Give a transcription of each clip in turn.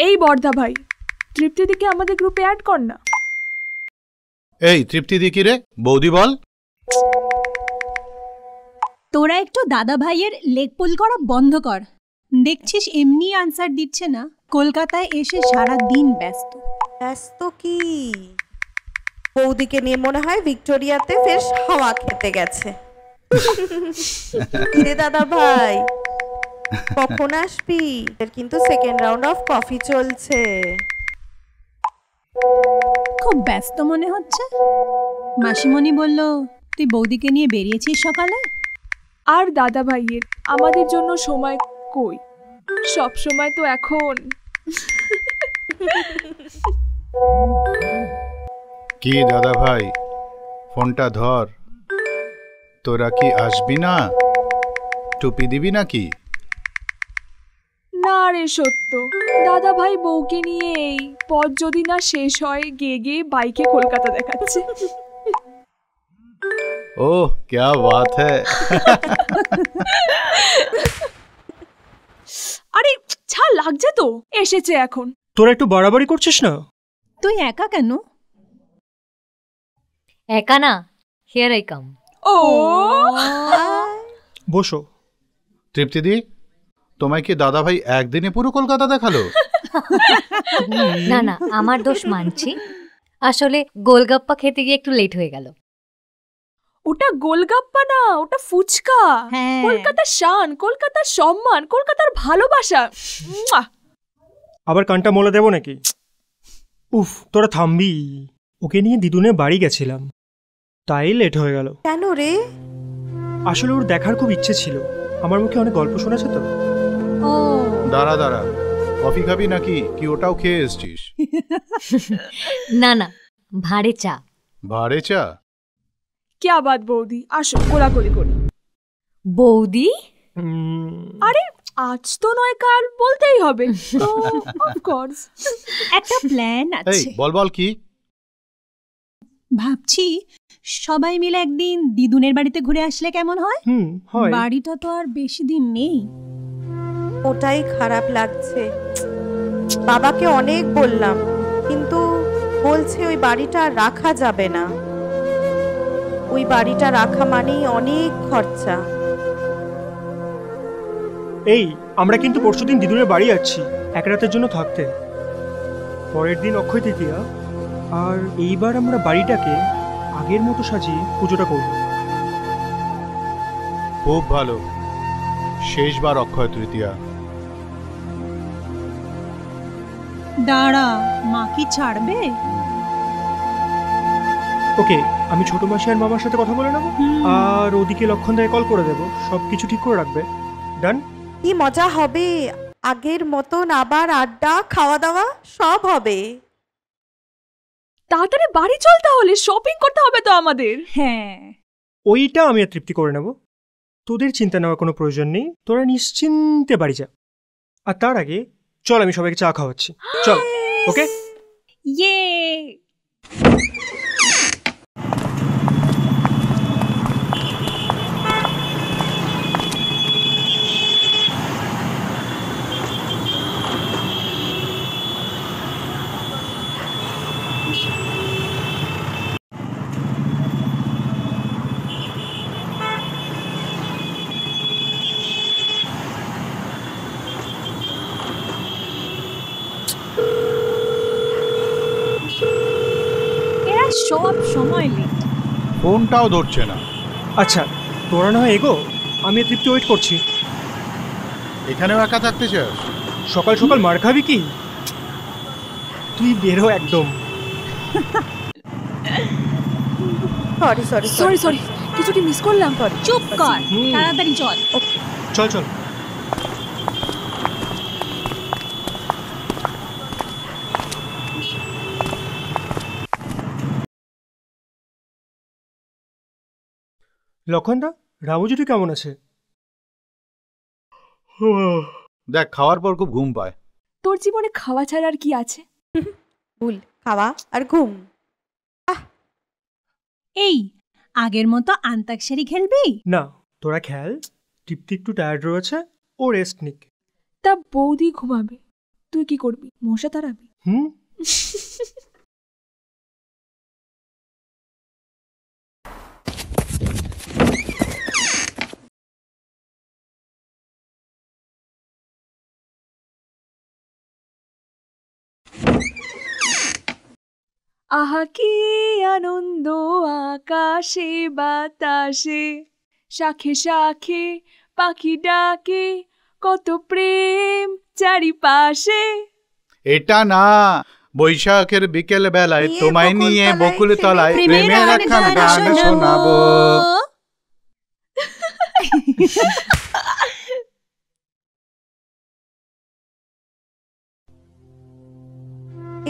এই বর্দা ভাই, তৃপ্তিদিকে আমাদের গ্রুপে অ্যাড কর না। এই তৃপ্তিদি কি রে? বৌদি বল। তোরা একটু দাদা ভাইয়ের লেগ পুল করা বন্ধ কর। দেখছিস এমনি আনসার দিচ্ছে না, কলকাতায় এসে সারা দিন ব্যস্ত। ব্যস্ত কি? বৌদিকে নিয়ে মনে হয় ভিক্টোরিয়াতে ফের হাওয়া খেতে গেছে। রে দাদা ভাই, কখন আসবি? কিন্তু সেকেন্ড রাউন্ড অফ কফি চলছে। খুব ব্যস্ত মনে হচ্ছে। মাসিমণি বলল তুই বৌদিকে নিয়ে বেরিয়েছিস সকালে। আর দাদা ভাইয়ের আমাদের জন্য সময় কই? সব সময় তো এখন। কি দাদা ভাই, ফোনটা ধর। তোরা কি আসবি না? টুপি দিবি নাকি? না রে সত্য, দাদা ভাই বউকে নিয়ে এই পথ যদি না শেষ হয় গিয়ে গিয়ে বাইকে কলকাতা দেখাচ্ছে। ওহ क्या बात है। আরে ছাড়, লাগছে তো, এসেছে এখন। তোরা একটু বাড়াবাড়ি করছিস না? তুই একা কেন? একা না, হিয়ার আই কাম। ও বসো। তৃপ্তিদি, তোমায় কি দাদা ভাই একদিনে পুরো কলকাতা দেখালো? না না, আমার দোষ মানছি। আসলে গোলগাপ্পা খেতে গিয়ে একটু লেট হয়ে গেল। ওটা গোলগাপ্পা না, ওটা ফুচকা। হ্যাঁ। কলকাতার শান, কলকাতার সম্মান, কলকাতার ভালোবাসা। আবার কানটা মোলা দেবো নাকি? উফ, তোরা থামবি। ওকে নিয়ে দিদুনের বাড়ি গেছিলাম, তাই লেট হয়ে গেল। কেন রে? আসলে ওর দেখার খুব ইচ্ছে ছিল। আমার মুখে অনেক গল্প শোনাছে তো। ও দাঁড়া দাঁড়া, কফি খাবি নাকি? কি ওটাও খেয়ে এসছিস? না না, ভাঁড়ে চা। ভাড়ে চা? क्या बात বৌদি, আসো কোলাকুলি করি। বৌদি? আরে আজ তো নয় কাল বলতেই হবে তো, অফকোর্স। একটা প্ল্যান এই আছে। বল বল কি? ভাবছি সবাই মিলে একদিন দিদুনের বাড়িতে ঘুরে আসলে কেমন হয়? হয়। বাড়িটা তো আর বেশি দিন নেই। ওটাই খারাপ লাগছে। বাবাকে অনেক বললাম, কিন্তু বলছে ওই বাড়িটা আর রাখা যাবে না। ওই বাড়িটা রাখা মানেই অনেক খরচা। এই আমরা কিন্তু পরশুদিন দিদুনের বাড়ি যাচ্ছি এক রাতের জন্য থাকতে। পরের দিন অক্ষয় তৃতীয়া, আর এইবার আমরা বাড়িটাকে আগের মতো সাজিয়ে পুজোটা করব। খুব ভালো, শেষবার অক্ষয় তৃতীয়া। দাঁড়া, মা কি ছাড়বে? ওকে, আমি ছোট মাসি আর মামার সাথে কথা বলে নেবো, আর ওদিকে লক্ষণ দায় কল করে দেবো, সব কিছু ঠিক করে রাখবে। ডান? কি মজা হবে! আগের মতন আবার আড্ডা, খাওয়া দাওয়া সব হবে। তাড়াতাড়ি বাড়ি চল, তাহলে শপিং করতে হবে তো আমাদের। হ্যাঁ, ওইটা আমি আর তৃপ্তি করে নেব। তোদের চিন্তা নেওয়ার কোনো প্রয়োজন নেই, তোরা নিশ্চিন্তে বাড়ি যা। আর তার আগে চল আমি সবাইকে চা খাওয়াচ্ছি। চল। ওকে, ইয়ে। এরা সব সময় লেট। ফোনটাও ধরছে না। আচ্ছা তোরা না হয় এগো, আমি আর তৃপ্তি ওয়েট করছি। এখানেও একা থাকতে চাস? সকাল সকাল মার খাবি কি? তুই বেরো একদম। সরি সরি সরি সরি, কিছু কি মিস করলাম? চুপ কর, তাড়াতাড়ি চল। ওকে। চল চল। লক্ষণদা, রামুজুটি কেমন আছে? দেখ, খাওয়ার পর খুব ঘুম পায়। তোর জীবনে খাওয়া ছাড়া আর কি আছে? ভুল, খাওয়া আর ঘুম। এই আগের মতো আন্তাক্ষরী খেলবি? না, তোরা খেল। তৃপ্তি একটু টায়ার্ড রয়েছে, ও রেস্ট নিক। তা বৌদি ঘুমাবে, তুই কি করবি? মশা তাড়াবি? হুম। আহা কি আনন্দ আকাশে বাতাসে, শাখে শাখে পাখি ডাকে, কত প্রেম চারিপাশে। এটা না, বৈশাখের বিকেল বেলায় নিয়ে তোমায় নিয়ে বকুলতলায় বকুল তলায় প্রেমের প্রেমের একখান গান শোনাবো।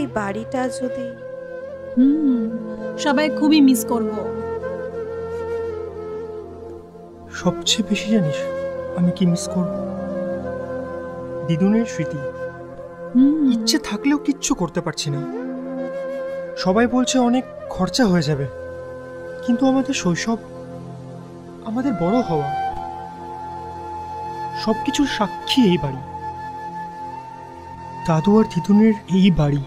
এই বাড়িটা যদি সবাই খুবই মিস করব। সবচেয়ে বেশি জানিস আমি কি মিস করব? দিদুনের স্মৃতি। ইচ্ছে থাকলেও কিচ্ছু করতে পারছি না। সবাই বলছে অনেক খরচা হয়ে যাবে, কিন্তু আমাদের শৈশব, আমাদের বড় হওয়া, সবকিছুর সাক্ষী এই বাড়ি, দাদু আর দিদুনের এই বাড়ি।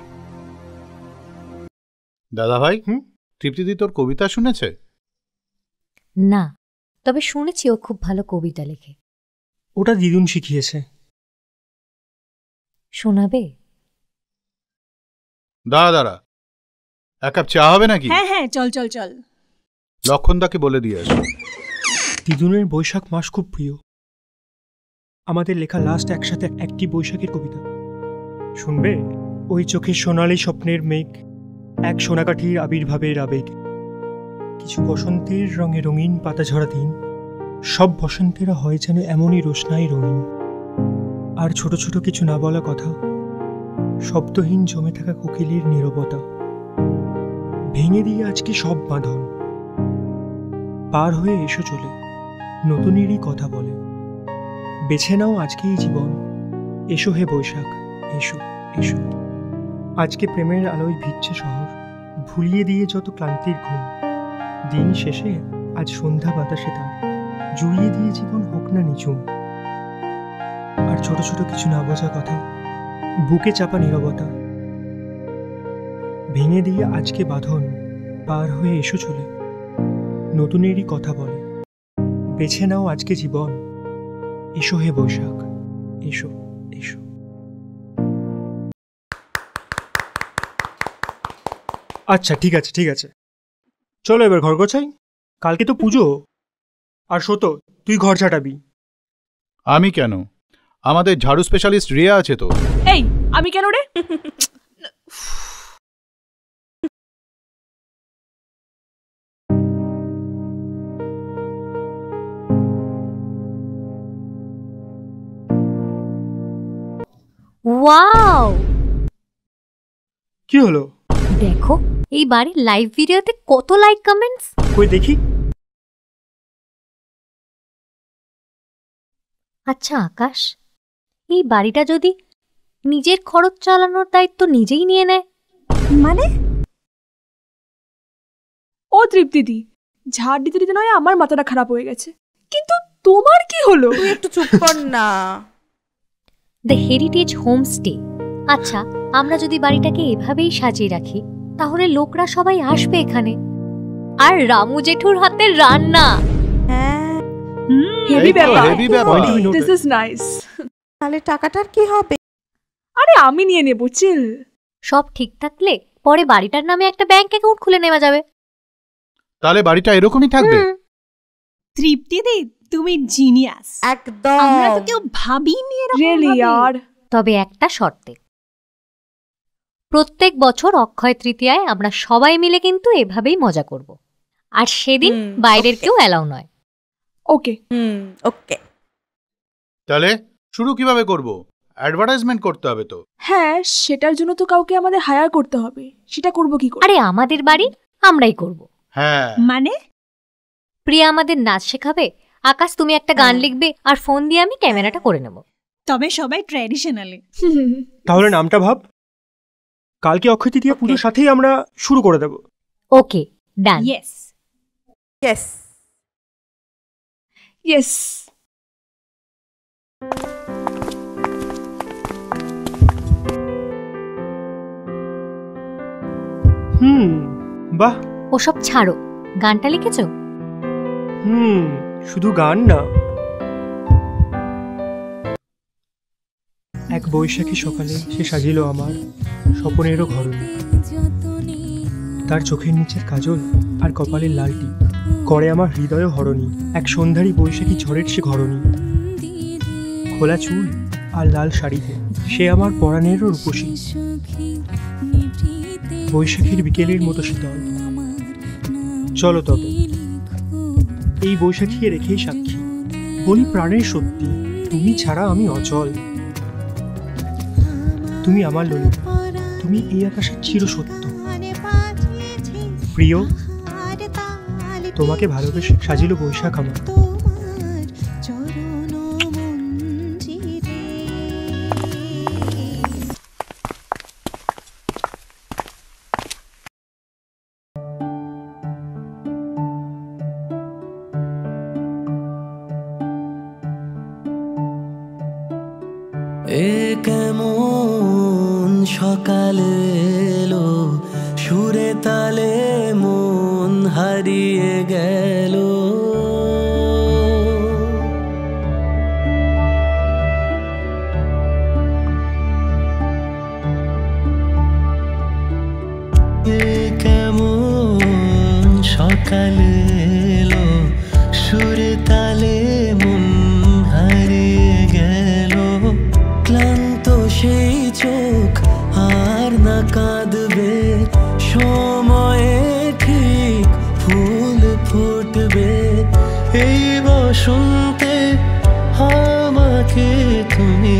দাদা ভাই, হুম? তৃপ্তিদি তোর কবিতা শুনেছে? না, তবে শুনেছি ও খুব ভালো কবিতা লেখে। ওটা দিদুন শিখিয়েছে। শোনাবে? দাঁড়া, এক কাপ চা হবে নাকি? হ্যাঁ হ্যাঁ, চল চল চল। লক্ষণদাকে বলে দিয়ে আসো। দিদুনের বৈশাখ মাস খুব প্রিয়। আমাদের লেখা লাস্ট একসাথে একটি বৈশাখের কবিতা শুনবে? ওই চোখের সোনালি স্বপ্নের মেঘ, এক সোনাকাঠির আবির্ভাবের আবেগ, কিছু বসন্তের রঙে রঙিন পাতা ঝরা দিন, সব বসন্তেরা হয় যেন এমনই রোশনাই রঙিন। আর ছোট ছোট কিছু না বলা কথা, শব্দহীন জমে থাকা কোকিলের নীরবতা, ভেঙে দিয়ে আজকে সব বাঁধন, পার হয়ে এসো চলে, নতুনেরই কথা বলে, বেছে নাও আজকেই জীবন, এসো হে বৈশাখ, এসো এসো। আজকে প্রেমের আলোয় ভিজছে শহর, ভুলিয়ে দিয়ে যত ক্লান্তির ঘুম, দিন শেষে আজ সন্ধ্যা বাতাসে তার জুড়িয়ে দিয়ে জীবন হোক না নিঝুম। আর ছোট ছোট কিছু না বোঝা কথা, বুকে চাপা নীরবতা, ভেঙে দিয়ে আজকে বাঁধন, পার হয়ে এসো চলে, নতুনেরই কথা বলে, বেছে নাও আজকে জীবন, এসো হে বৈশাখ, এসো এসো। আচ্ছা ঠিক আছে ঠিক আছে, চলো এবার ঘর গোছাই, কালকে তো পুজো। আর সতো, তুই ঘর ঝাঁটাবি। আমি কেন? আমাদের ঝাড়ু স্পেশালিস্ট রিয়া আছে তো। এই, আমি কেন রে? ওয়াও, কি হলো? দেখো এই বাড়ির লাইভ ভিডিওতে কত লাইক কমেন্টস। কই দেখি। আচ্ছা আকাশ, এই বাড়িটা যদি নিজের খরচ চালানোর দায়িত্ব নিজেই নিয়ে নেয়? মানে? ও তৃপ্তিদি, ঝাড় দিতে দিতে নয় আমার মাথাটা খারাপ হয়ে গেছে, কিন্তু তোমার কি হলো? তুই একটু চুপ কর না। The heritage homestay. আচ্ছা, আমরা যদি বাড়িটাকে এভাবেই সাজিয়ে রাখি, তাহলে লোকরা সবাই আসবে এখানে। আর রামু জেঠুর হাতের রান্না, হ্যাঁ, হেভি এই তো, ব্যাপার। heavy ব্যাপার। This is nice. তাহলে টাকাটার কি হবে? আরে আমি নিয়ে নেবো, চিল। সব ঠিক থাকলে পরে বাড়িটার নামে একটা ব্যাংক অ্যাকাউন্ট খুলে নেওয়া যাবে। তাহলে বাড়িটা এরকমই থাকবে? তৃপ্তিদি, তুমি জিনিয়াস। একদম। আমরা তো কেউ ভাবিনি এরকম রিয়েলি ভাবে। ইয়ার। তবে একটা শর্তে, প্রত্যেক বছর অক্ষয় তৃতীয়ায় আমরা সবাই মিলে কিন্তু এভাবেই মজা করব। আর সেদিন বাইরের কেউ অ্যালাউ নয়। ওকে। ওকে। তাহলে শুরু কিভাবে করব? অ্যাডভার্টাইজমেন্ট করতে হবে তো। হ্যাঁ, সেটার জন্য তো কাউকে আমাদের হায়ার করতে হবে। সেটা করব কি করে? আরে আমাদের বাড়ি আমরাই করব। হ্যাঁ, মানে? প্রিয়া আমাদের নাচ শেখাবে, আকাশ তুমি একটা গান লিখবে, আর ফোন দিয়ে আমি ক্যামেরাটা করে নেব। তবে সবাই ট্র্যাডিশনালি। তাহলে নামটা ভাব। কালকে অক্ষয় তৃতীয়া পুজোর সাথেই আমরা শুরু করে দেব। ওকে, ডান। ইয়েস। ইয়েস। ইয়েস। বাহ। ওসব ছাড়ো, গানটা লিখেছো? শুধু গান না। এক বৈশাখী সকালে সে সাজিল আমার স্বপনেরও ঘরণী। তার চোখের নিচের কাজল আর কপালের লালটি করে আমার হৃদয় হরণী। এক সন্ধ্যারী বৈশাখী ঝড়ের সে ঘরণী, খোলা চুল আর লাল শাড়িতে সে আমার পরাণেরও রূপসী। বৈশাখীর বিকেলের মতো শীতল। চলো তবে এই বৈশাখী রেখেই সাক্ষী, বলি প্রাণের সত্যি, তুমি ছাড়া আমি অচল। তুমি আমার ললিতা, তুমি এই আকাশের চিরসত্য। প্রিয়, তোমাকে ভালোবেসে সাজিল বৈশাখ আমার। এ কেমন সকাল এলো, সুরে তালে মন হারিয়ে গেল। এ কেমন সকাল এলো, সুরে তালে মন হারিয়ে গেল। ক্লান্ত সেই চোখ আর না কাঁদবে, সময়ে ঠিক ফুল ফুটবে। এই বসন্তে আমাকে তুমি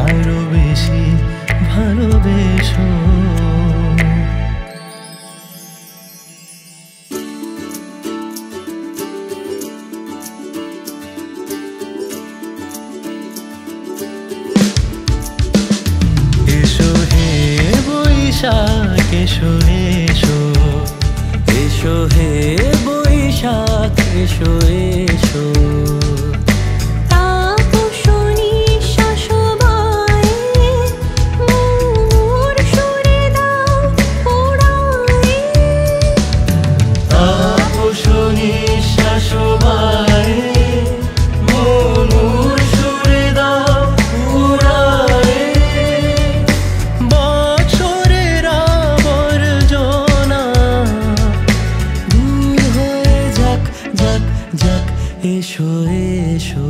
আরো বেশি ভালোবেসো। বৈশাখ এসো এসো, এসো হে বৈশাখ এসো এসো। এসো এসো।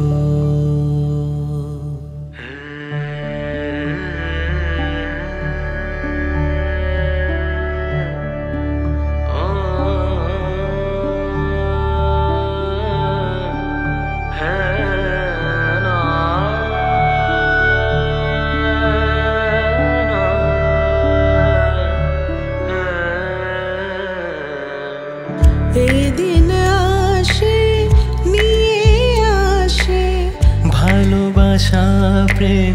এই দিন আসে নিয়ে আসে ভালোবাসা প্রেম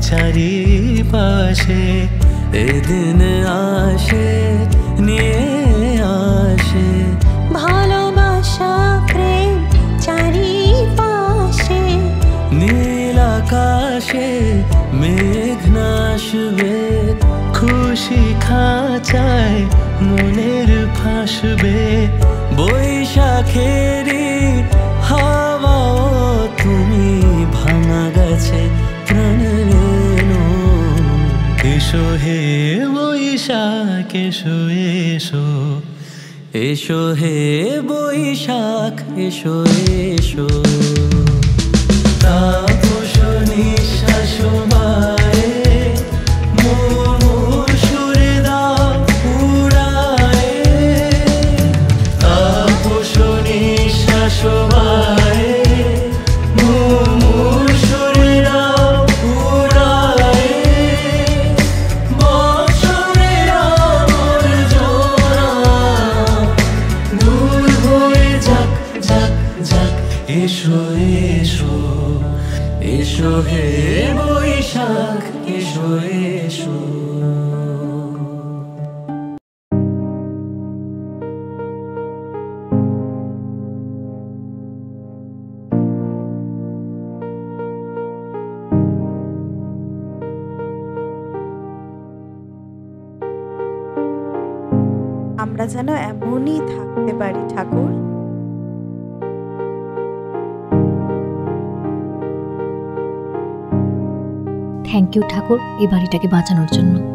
চারিপাশে। এদিন আসে নিয়ে আসে ভালোবাসা প্রেম চারিপাশে। নীল আকাশে মেঘ নাচবে, খুশি খাঁচায় মনের ফাঁসবে। বৈশাখেরই হাওয়া তুমি ভাঙা গেছে প্রাণের। এসো হে বৈশাখ এসো এসো, এসো হে বৈশাখ এসো এসো। তাপস নিঃশ্বাস বায়ে মোর সুরে দাও উড়ায়ে। তাপস নিঃশ্বাস বায়ে মোর সুরে দাও উড়ায়ে। বছরের আবর্জনা দূর হয়ে যাক যাক যাক। এসো এসো, এসো হে বৈশাখ এসো এসো। আমরা যেন এমনই থাকতে পারি ঠাকুর। থ্যাংক ইউ ঠাকুর এই বাড়িটাকে বাঁচানোর জন্য।